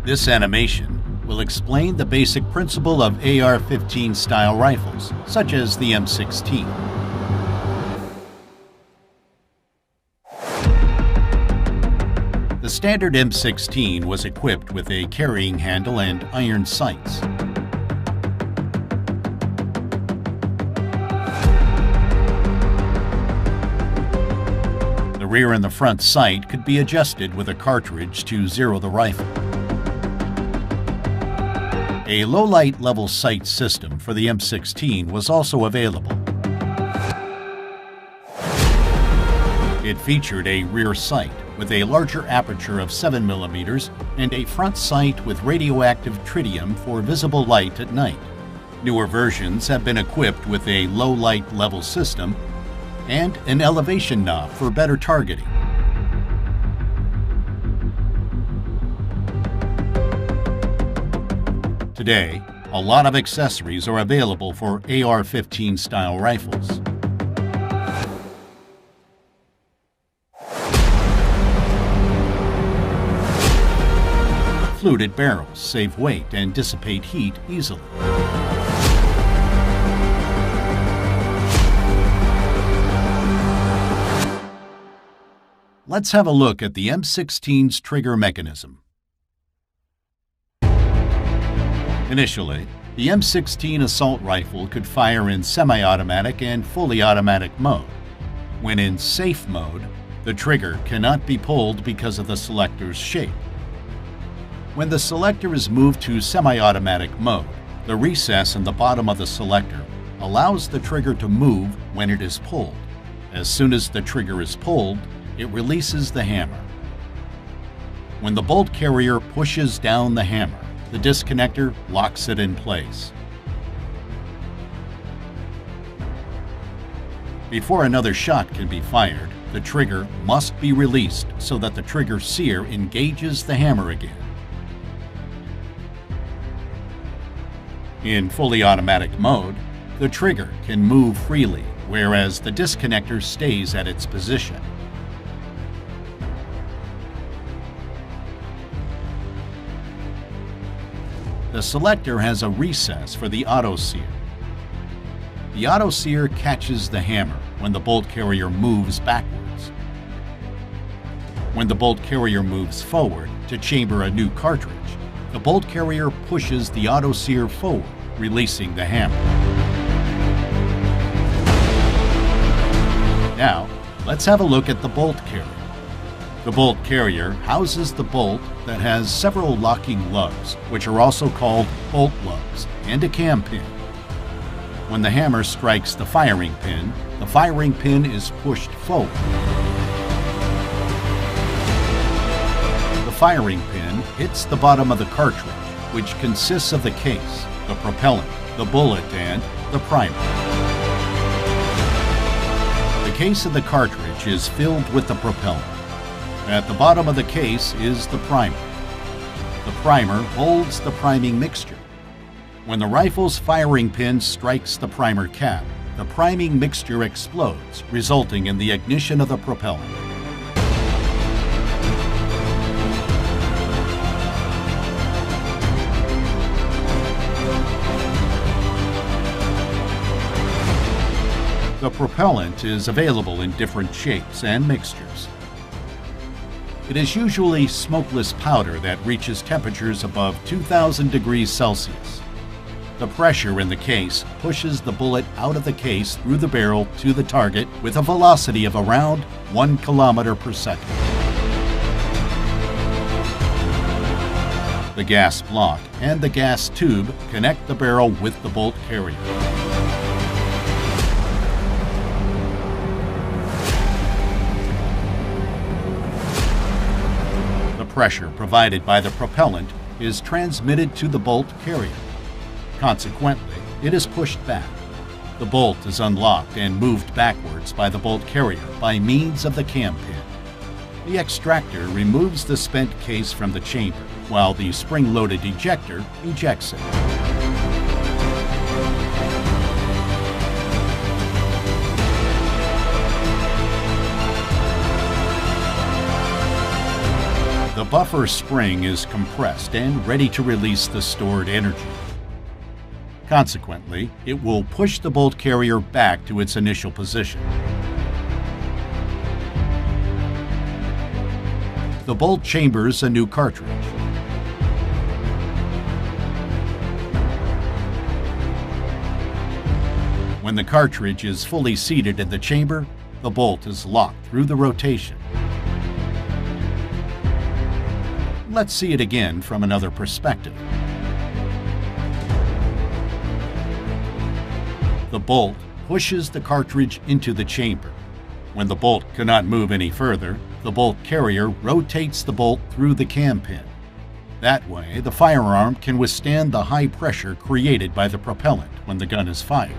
This animation will explain the basic principle of AR-15 style rifles, such as the M16. The standard M16 was equipped with a carrying handle and iron sights. The rear and the front sight could be adjusted with a cartridge to zero the rifle. A low-light level sight system for the M16 was also available. It featured a rear sight with a larger aperture of 7mm and a front sight with radioactive tritium for visible light at night. Newer versions have been equipped with a low-light level system and an elevation knob for better targeting. Today, a lot of accessories are available for AR-15 style rifles. Fluted barrels save weight and dissipate heat easily. Let's have a look at the M16's trigger mechanism. Initially, the M16 assault rifle could fire in semi-automatic and fully automatic mode. When in safe mode, the trigger cannot be pulled because of the selector's shape. When the selector is moved to semi-automatic mode, the recess in the bottom of the selector allows the trigger to move when it is pulled. As soon as the trigger is pulled, it releases the hammer. When the bolt carrier pushes down the hammer, the disconnector locks it in place. Before another shot can be fired, the trigger must be released so that the trigger sear engages the hammer again. In fully automatic mode, the trigger can move freely, whereas the disconnector stays at its position. The selector has a recess for the auto sear. The auto sear catches the hammer when the bolt carrier moves backwards. When the bolt carrier moves forward to chamber a new cartridge, the bolt carrier pushes the auto sear forward, releasing the hammer. Now, let's have a look at the bolt carrier. The bolt carrier houses the bolt that has several locking lugs, which are also called bolt lugs, and a cam pin. When the hammer strikes the firing pin is pushed forward. The firing pin hits the bottom of the cartridge, which consists of the case, the propellant, the bullet, and the primer. The case of the cartridge is filled with the propellant. At the bottom of the case is the primer. The primer holds the priming mixture. When the rifle's firing pin strikes the primer cap, the priming mixture explodes, resulting in the ignition of the propellant. The propellant is available in different shapes and mixtures. It is usually smokeless powder that reaches temperatures above 2,000 degrees Celsius. The pressure in the case pushes the bullet out of the case through the barrel to the target with a velocity of around 1 kilometer per second. The gas block and the gas tube connect the barrel with the bolt carrier. Pressure provided by the propellant is transmitted to the bolt carrier. Consequently, it is pushed back. The bolt is unlocked and moved backwards by the bolt carrier by means of the cam pin. The extractor removes the spent case from the chamber, while the spring-loaded ejector ejects it. The buffer spring is compressed and ready to release the stored energy. Consequently, it will push the bolt carrier back to its initial position. The bolt chambers a new cartridge. When the cartridge is fully seated in the chamber, the bolt is locked through the rotation. Let's see it again from another perspective. The bolt pushes the cartridge into the chamber. When the bolt cannot move any further, the bolt carrier rotates the bolt through the cam pin. That way, the firearm can withstand the high pressure created by the propellant when the gun is fired.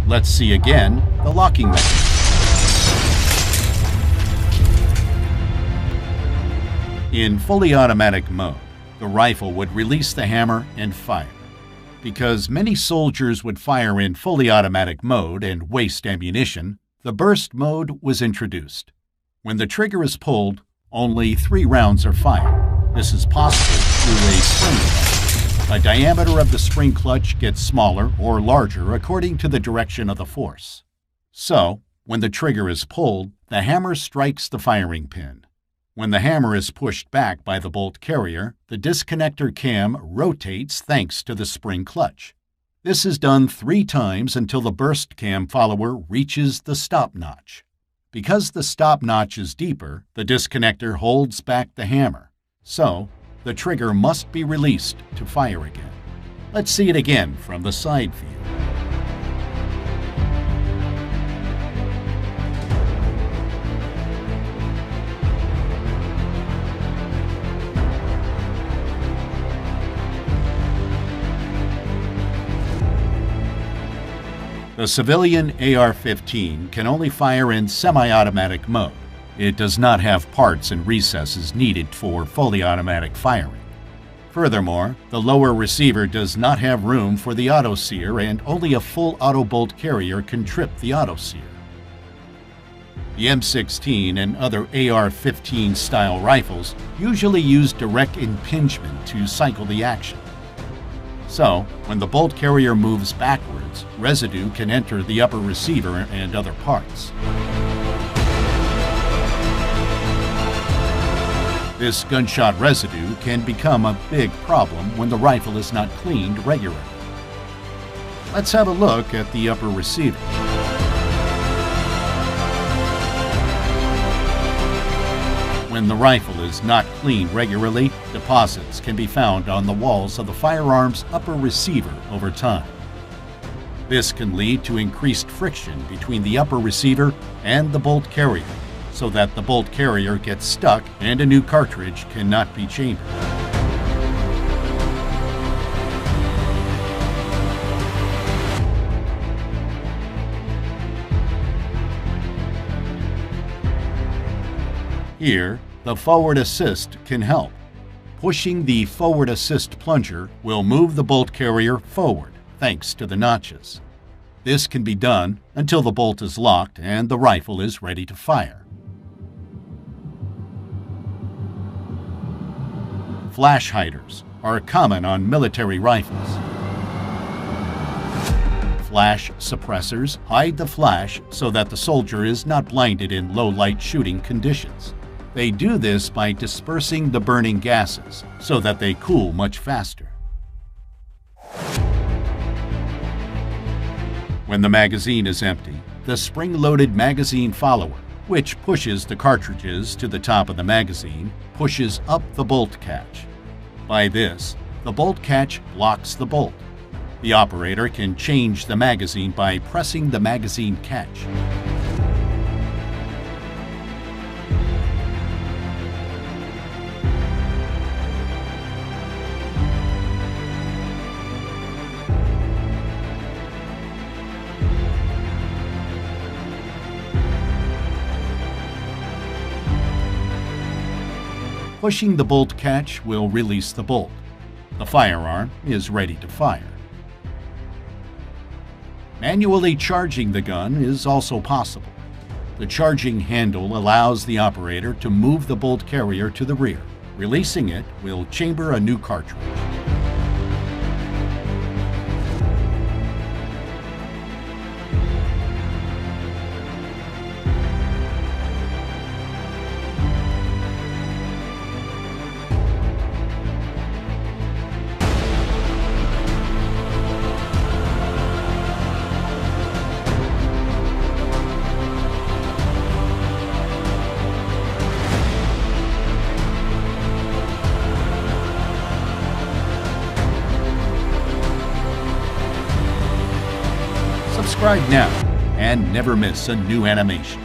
Let's see again the locking mechanism. In fully automatic mode, the rifle would release the hammer and fire. Because many soldiers would fire in fully automatic mode and waste ammunition, the burst mode was introduced. When the trigger is pulled, only 3 rounds are fired. This is possible through a spring clutch. The diameter of the spring clutch gets smaller or larger according to the direction of the force. So, when the trigger is pulled, the hammer strikes the firing pin. When the hammer is pushed back by the bolt carrier, the disconnector cam rotates thanks to the spring clutch. This is done 3 times until the burst cam follower reaches the stop notch. Because the stop notch is deeper, the disconnector holds back the hammer. So, the trigger must be released to fire again. Let's see it again from the side view. The civilian AR-15 can only fire in semi-automatic mode. It does not have parts and recesses needed for fully automatic firing. Furthermore, the lower receiver does not have room for the auto-sear, and only a full auto bolt carrier can trip the auto-sear. The M16 and other AR-15 style rifles usually use direct impingement to cycle the action. So, when the bolt carrier moves backwards, residue can enter the upper receiver and other parts. This gunshot residue can become a big problem when the rifle is not cleaned regularly. Let's have a look at the upper receiver. When the rifle is not cleaned regularly, deposits can be found on the walls of the firearm's upper receiver over time. This can lead to increased friction between the upper receiver and the bolt carrier, so that the bolt carrier gets stuck and a new cartridge cannot be chambered. Here, the forward assist can help. Pushing the forward assist plunger will move the bolt carrier forward, thanks to the notches. This can be done until the bolt is locked and the rifle is ready to fire. Flash hiders are common on military rifles. Flash suppressors hide the flash so that the soldier is not blinded in low-light shooting conditions. They do this by dispersing the burning gases so that they cool much faster. When the magazine is empty, the spring-loaded magazine follower, which pushes the cartridges to the top of the magazine, pushes up the bolt catch. By this, the bolt catch locks the bolt. The operator can change the magazine by pressing the magazine catch. Pushing the bolt catch will release the bolt. The firearm is ready to fire. Manually charging the gun is also possible. The charging handle allows the operator to move the bolt carrier to the rear. Releasing it will chamber a new cartridge. Subscribe now and never miss a new animation.